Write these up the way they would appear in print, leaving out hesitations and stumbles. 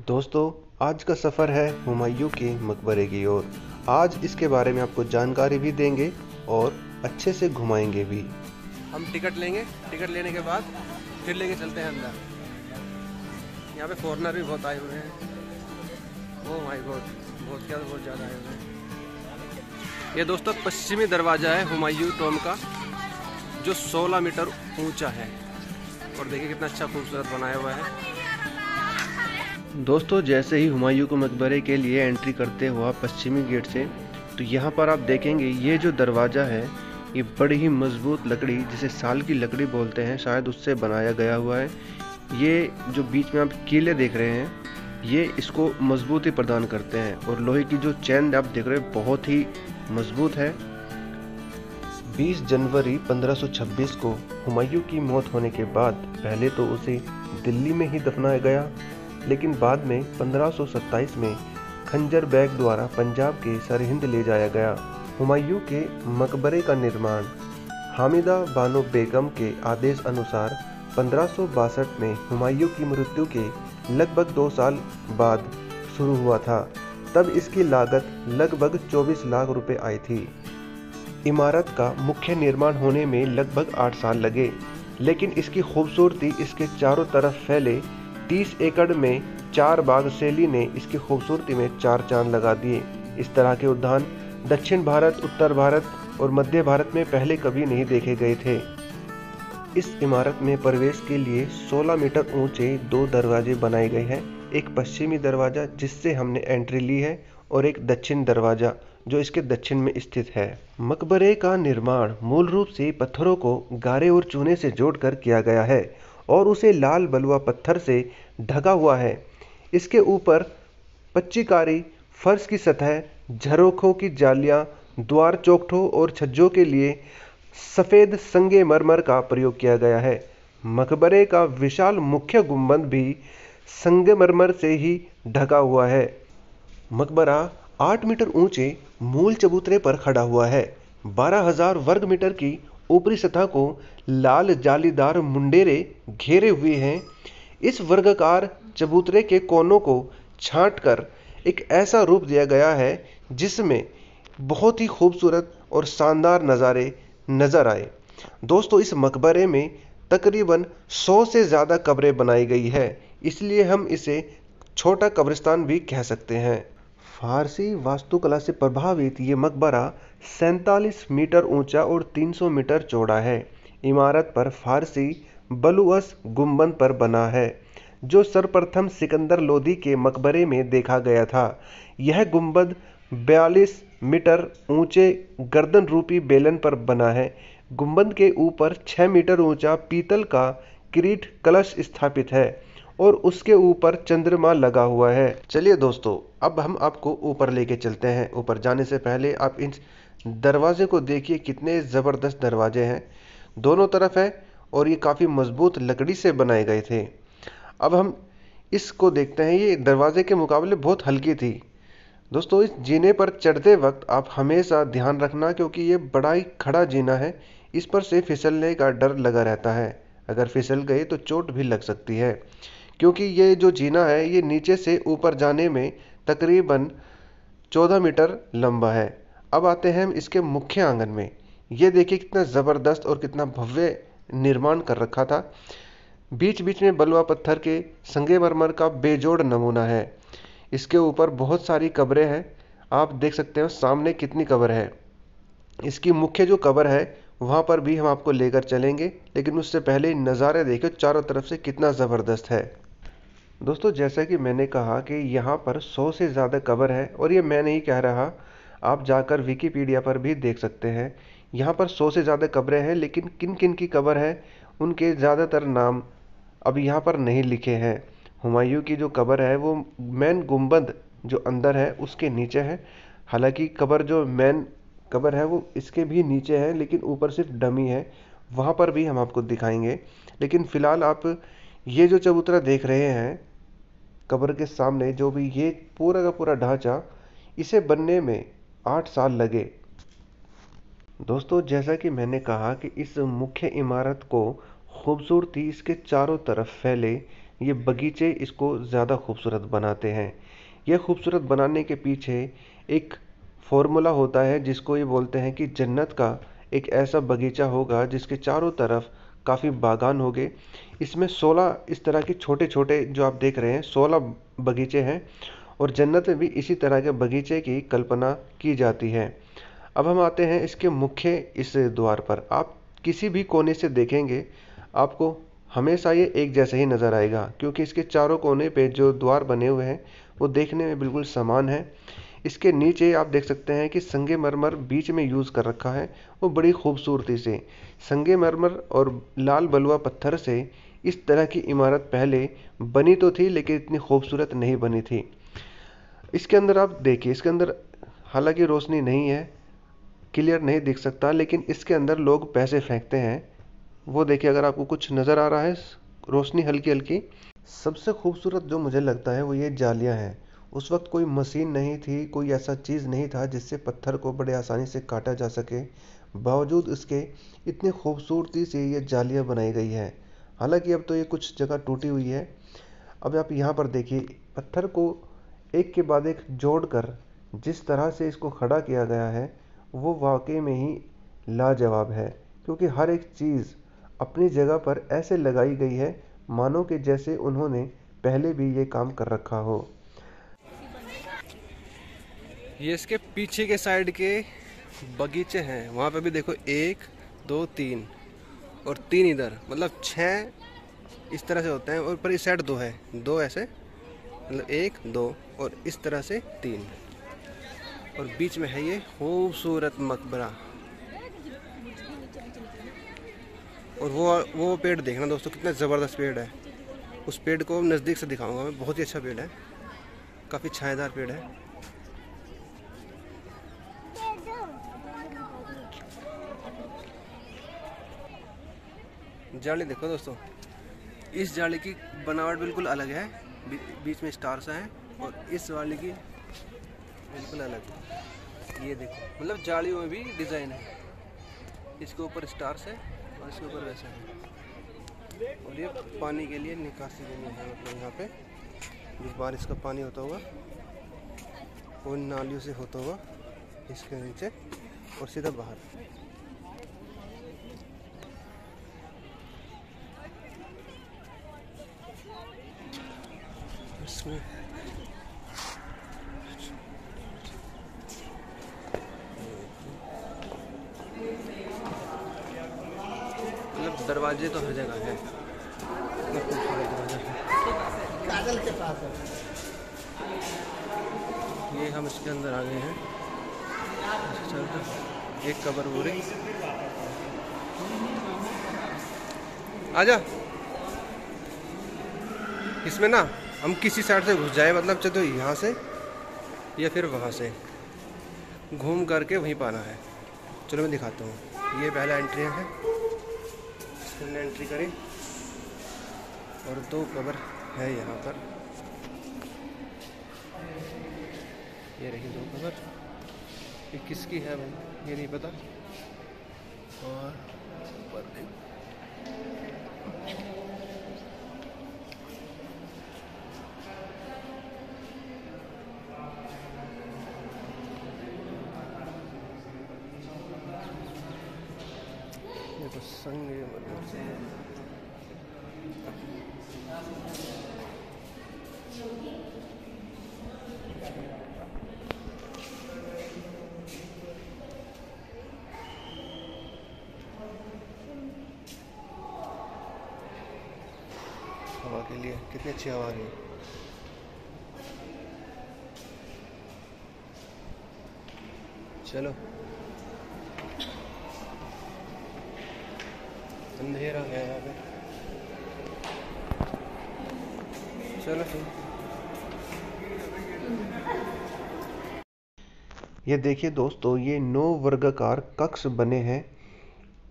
दोस्तों, आज का सफ़र है हुमायूं के मकबरे की ओर। आज इसके बारे में आपको जानकारी भी देंगे और अच्छे से घुमाएंगे भी। हम टिकट लेंगे। टिकट लेने के बाद फिर लेके चलते हैं अंदर। यहाँ पे फॉरेनर भी बहुत आए हुए हैं। ओह माय गॉड, बहुत ज़्यादा आए हुए हैं। ये दोस्तों पश्चिमी दरवाज़ा है हुमायूं टॉम का, जो 16 मीटर ऊंचा है। और देखिए कितना अच्छा खूबसूरत बनाया हुआ है। दोस्तों, जैसे ही हुमायूं के मकबरे के लिए एंट्री करते हुआ पश्चिमी गेट से, तो यहाँ पर आप देखेंगे ये जो दरवाज़ा है ये बड़ी ही मजबूत लकड़ी, जिसे साल की लकड़ी बोलते हैं, शायद उससे बनाया गया हुआ है। ये जो बीच में आप कीले देख रहे हैं ये इसको मजबूती प्रदान करते हैं, और लोहे की जो चैन आप देख रहे हैं बहुत ही मजबूत है। 20 जनवरी 1526 को हुमायूं की मौत होने के बाद पहले तो उसे दिल्ली में ही दफनाया गया, लेकिन बाद में 1527 में खंजर बेग द्वारा पंजाब के सरहिंद ले जाया गया। हुमायूं के मकबरे का निर्माण हामिदा बानो बेगम के आदेश अनुसार 1562 में हुमायूं की मृत्यु के लगभग 2 साल बाद शुरू हुआ था। तब इसकी लागत लगभग 24 लाख रुपए आई थी। इमारत का मुख्य निर्माण होने में लगभग 8 साल लगे, लेकिन इसकी खूबसूरती इसके चारों तरफ फैले 30 एकड़ में 4 बाग शैली ने इसकी खूबसूरती में 4 चांद लगा दिए। इस तरह के उद्यान दक्षिण भारत, उत्तर भारत और मध्य भारत में पहले कभी नहीं देखे गए थे। इस इमारत में प्रवेश के लिए 16 मीटर ऊंचे 2 दरवाजे बनाए गए हैं। एक पश्चिमी दरवाजा जिससे हमने एंट्री ली है, और एक दक्षिण दरवाजा जो इसके दक्षिण में स्थित है। मकबरे का निर्माण मूल रूप से पत्थरों को गारे और चूने से जोड़कर किया गया है और उसे लाल बलुआ पत्थर से ढका हुआ है। इसके ऊपर पच्चीकारी, फर्श की सतह, झरोखों की जालियां, द्वार, चौखटों और छज्जों के लिए सफ़ेद संगमरमर का प्रयोग किया गया है। मकबरे का विशाल मुख्य गुंबद भी संगमरमर से ही ढका हुआ है। मकबरा 8 मीटर ऊंचे मूल चबूतरे पर खड़ा हुआ है। 12,000 वर्ग मीटर की ऊपरी सतह को लाल जालीदार मुंडेरे घेरे हुए हैं। इस वर्गाकार चबूतरे के कोनों को छांटकर एक ऐसा रूप दिया गया है जिसमें बहुत ही खूबसूरत और शानदार नज़ारे नज़र आए। दोस्तों, इस मकबरे में तकरीबन 100 से ज़्यादा कब्रें बनाई गई है, इसलिए हम इसे छोटा कब्रिस्तान भी कह सकते हैं। फारसी वास्तुकला से प्रभावित ये मकबरा 47 मीटर ऊंचा और 300 मीटर चौड़ा है। इमारत पर फारसी बलूअस गुंबद पर बना है, जो सर्वप्रथम सिकंदर लोदी के मकबरे में देखा गया था। यह गुंबद 42 मीटर ऊंचे गर्दन रूपी बेलन पर बना है। गुंबद के ऊपर 6 मीटर ऊंचा पीतल का किरीट कलश स्थापित है और उसके ऊपर चंद्रमा लगा हुआ है। चलिए दोस्तों, अब हम आपको ऊपर लेके चलते हैं। ऊपर जाने से पहले आप इन दरवाजे को देखिए, कितने ज़बरदस्त दरवाजे हैं। दोनों तरफ है और ये काफ़ी मजबूत लकड़ी से बनाए गए थे। अब हम इसको देखते हैं। ये दरवाजे के मुकाबले बहुत हल्की थी। दोस्तों, इस जीने पर चढ़ते वक्त आप हमेशा ध्यान रखना, क्योंकि ये बड़ा ही खड़ा जीना है। इस पर से फिसलने का डर लगा रहता है। अगर फिसल गए तो चोट भी लग सकती है, क्योंकि ये जो जीना है ये नीचे से ऊपर जाने में तकरीबन 14 मीटर लंबा है। अब आते हैं हम इसके मुख्य आंगन में। ये देखिए कितना ज़बरदस्त और कितना भव्य निर्माण कर रखा था। बीच बीच में बलुआ पत्थर के संगमरमर का बेजोड़ नमूना है। इसके ऊपर बहुत सारी कब्रें हैं। आप देख सकते हो सामने कितनी कब्र है। इसकी मुख्य जो कब्र है वहाँ पर भी हम आपको लेकर चलेंगे, लेकिन उससे पहले नज़ारे देखो चारों तरफ से कितना ज़बरदस्त है। दोस्तों, जैसा कि मैंने कहा कि यहाँ पर 100 से ज़्यादा कब्र है, और ये मैं नहीं कह रहा, आप जाकर विकिपीडिया पर भी देख सकते हैं। यहाँ पर 100 से ज़्यादा कब्रें हैं, लेकिन किन किन की कब्र है उनके ज़्यादातर नाम अब यहाँ पर नहीं लिखे हैं। हुमायूं की जो कब्र है वो मेन गुंबद जो अंदर है उसके नीचे है। हालांकि कब्र जो मेन कब्र है वो इसके भी नीचे है, लेकिन ऊपर सिर्फ डमी है। वहाँ पर भी हम आपको दिखाएंगे। लेकिन फ़िलहाल आप ये जो चबूतरा देख रहे हैं कब्र के सामने, जो भी ये पूरा का पूरा ढांचा, इसे बनने में 8 साल लगे। दोस्तों, जैसा कि मैंने कहा कि इस मुख्य इमारत को खूबसूरती इसके चारों तरफ फैले ये बगीचे इसको ज़्यादा खूबसूरत बनाते हैं। यह खूबसूरत बनाने के पीछे एक फॉर्मूला होता है जिसको ये बोलते हैं कि जन्नत का एक ऐसा बगीचा होगा जिसके चारों तरफ काफ़ी बागान होंगे। इसमें 16 इस तरह के छोटे-छोटे जो आप देख रहे हैं 16 बगीचे हैं और जन्नत में भी इसी तरह के बगीचे की कल्पना की जाती है। अब हम आते हैं इसके मुख्य इस द्वार पर। आप किसी भी कोने से देखेंगे आपको हमेशा ये एक जैसा ही नज़र आएगा, क्योंकि इसके चारों कोने पे जो द्वार बने हुए हैं वो देखने में बिल्कुल समान है। इसके नीचे आप देख सकते हैं कि संगमरमर बीच में यूज़ कर रखा है, वो बड़ी खूबसूरती से। संगमरमर और लाल बलुआ पत्थर से इस तरह की इमारत पहले बनी तो थी लेकिन इतनी खूबसूरत नहीं बनी थी। इसके अंदर आप देखिए, इसके अंदर हालांकि रोशनी नहीं है, क्लियर नहीं दिख सकता, लेकिन इसके अंदर लोग पैसे फेंकते हैं। वो देखिए, अगर आपको कुछ नज़र आ रहा है रोशनी हल्की हल्की। सबसे खूबसूरत जो मुझे लगता है वो ये जालियाँ हैं। उस वक्त कोई मशीन नहीं थी, कोई ऐसा चीज़ नहीं था जिससे पत्थर को बड़े आसानी से काटा जा सके, बावजूद इसके इतनी खूबसूरती से ये जालियाँ बनाई गई है। हालांकि अब तो ये कुछ जगह टूटी हुई है। अब आप यहाँ पर देखिए, पत्थर को एक के बाद एक जोड़कर जिस तरह से इसको खड़ा किया गया है वो वाकई में ही लाजवाब है, क्योंकि हर एक चीज़ अपनी जगह पर ऐसे लगाई गई है मानो कि जैसे उन्होंने पहले भी ये काम कर रखा हो। ये इसके पीछे के साइड के बगीचे हैं, वहाँ पे भी देखो 1 2 3 और 3 इधर, मतलब 6 इस तरह से होते हैं। और पर इस साइड 2 है, 2 ऐसे, मतलब 1 2 और इस तरह से 3, और बीच में है ये खूबसूरत मकबरा। और वो पेड़ देखना दोस्तों, कितना ज़बरदस्त पेड़ है। उस पेड़ को नज़दीक से दिखाऊंगा मैं, बहुत ही अच्छा पेड़ है, काफ़ी छायादार पेड़ है। जाली देखो दोस्तों, इस जाली की बनावट बिल्कुल अलग है, बीच में स्टार सा है, और इस वाली की बिल्कुल अलग। ये देखो, मतलब जालियों में भी डिज़ाइन है, इसके ऊपर स्टार्स है और इसके ऊपर वैसा है। और ये पानी के लिए निकासी के लिए है, मतलब यहाँ पे जिस बारिश का पानी होता होगा वो नालियों से होता होगा इसके नीचे और सीधा बाहर। इसमें मतलब दरवाजे तो हर जगह है, दरवाजा है। कागल के पास है। ये हम इसके अंदर आ गए हैं, एक कबर पूरी। आजा, इसमें ना हम किसी साइड से घुस जाए, मतलब चलो यहाँ से या फिर वहाँ से घूम करके वहीं पाना है। चलो मैं दिखाता हूँ। ये पहला एंट्री है, इसके अंदर एंट्री करें और 2 कबर है यहाँ पर। ये रही 2 कबर, ये किसकी है भाई ये नहीं पता। और ये तो संग हवा के लिए कितनी अच्छी हवा आ रही है। चलो, अंधेरा है यहाँ पे, चलो ठीक। ये देखिए दोस्तों, ये 9 वर्गाकार कक्ष बने हैं।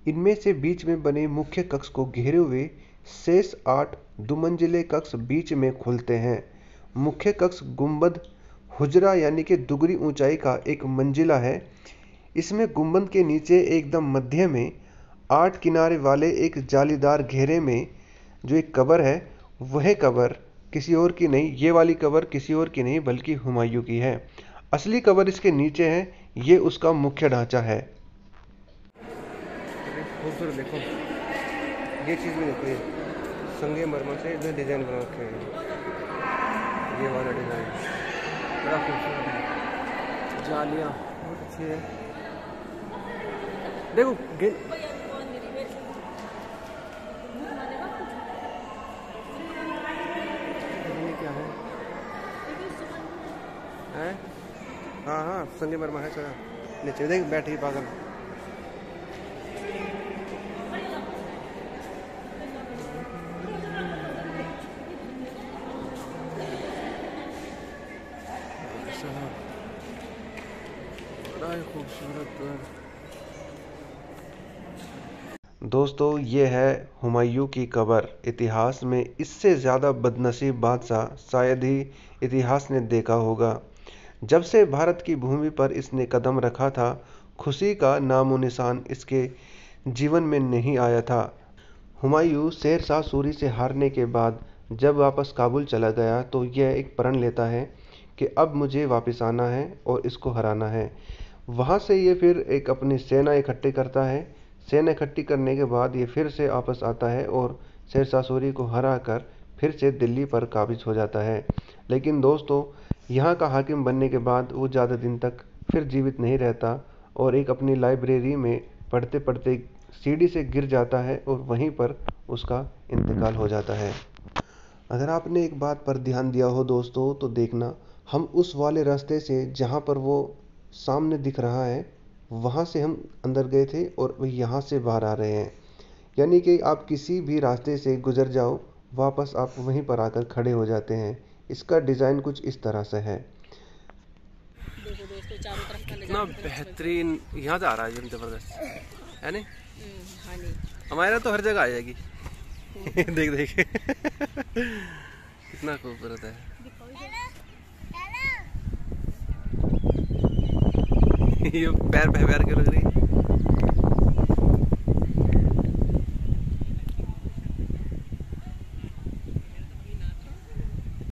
इनमें से बीच में बने मुख्य कक्ष को घेरे हुए शेष 8 दुमंजिले कक्ष बीच में खुलते हैं। मुख्य कक्ष गुंबद हुजरा यानी कि दुगनी ऊंचाई का एक मंजिला है। इसमें गुंबद के नीचे एकदम मध्य में 8 किनारे वाले एक जालीदार घेरे में जो एक कबर है वह कब्र किसी और की नहीं, ये वाली कब्र किसी और की नहीं बल्कि हुमायूं की है। असली कब्र इसके नीचे है, ये उसका मुख्य ढांचा है। खूबसूरत देखो, ये चीज़ भी देखो, ये संगमरमर से इधर डिज़ाइन बना रखे हैं, ये वाला डिज़ाइन बड़ा खूबसूरत है। जालियाँ बहुत अच्छी है, देखो क्या है? हैं? हाँ हाँ, संगमरमर है सर, नीचे देख बैठी पागल। खूबसूरत। दोस्तों, ये है हुमायूं की कब्र। इतिहास में इससे ज़्यादा बदनसीब बादशाह शायद ही इतिहास ने देखा होगा। जब से भारत की भूमि पर इसने कदम रखा था, खुशी का नामो निशान इसके जीवन में नहीं आया था। हुमायूं शेर शाह सूरी से हारने के बाद जब वापस काबुल चला गया तो यह एक प्रण लेता है कि अब मुझे वापस आना है और इसको हराना है। वहाँ से ये फिर एक अपनी सेना इकट्ठी करता है। सेना इकट्ठी करने के बाद ये फिर से वापस आता है और शेर शाह सूरी को हरा कर फिर से दिल्ली पर काबिज हो जाता है। लेकिन दोस्तों, यहाँ का हाकिम बनने के बाद वो ज़्यादा दिन तक फिर जीवित नहीं रहता और एक अपनी लाइब्रेरी में पढ़ते पढ़ते सीढ़ी से गिर जाता है और वहीं पर उसका इंतकाल हो जाता है। अगर आपने एक बात पर ध्यान दिया हो दोस्तों, तो देखना, हम उस वाले रास्ते से जहाँ पर वो सामने दिख रहा है वहाँ से हम अंदर गए थे और वही यहाँ से बाहर आ रहे हैं। यानी कि आप किसी भी रास्ते से गुजर जाओ, वापस आप वहीं पर आकर खड़े हो जाते हैं। इसका डिज़ाइन कुछ इस तरह से है। कितना बेहतरीन यहाँ से आ रहा है, जबरदस्त है नहीं? हमारे तो हर जगह आ जाएगी। देख देख कितना खूबसूरत है। ये पैर पे पैर क्यों लग रही है?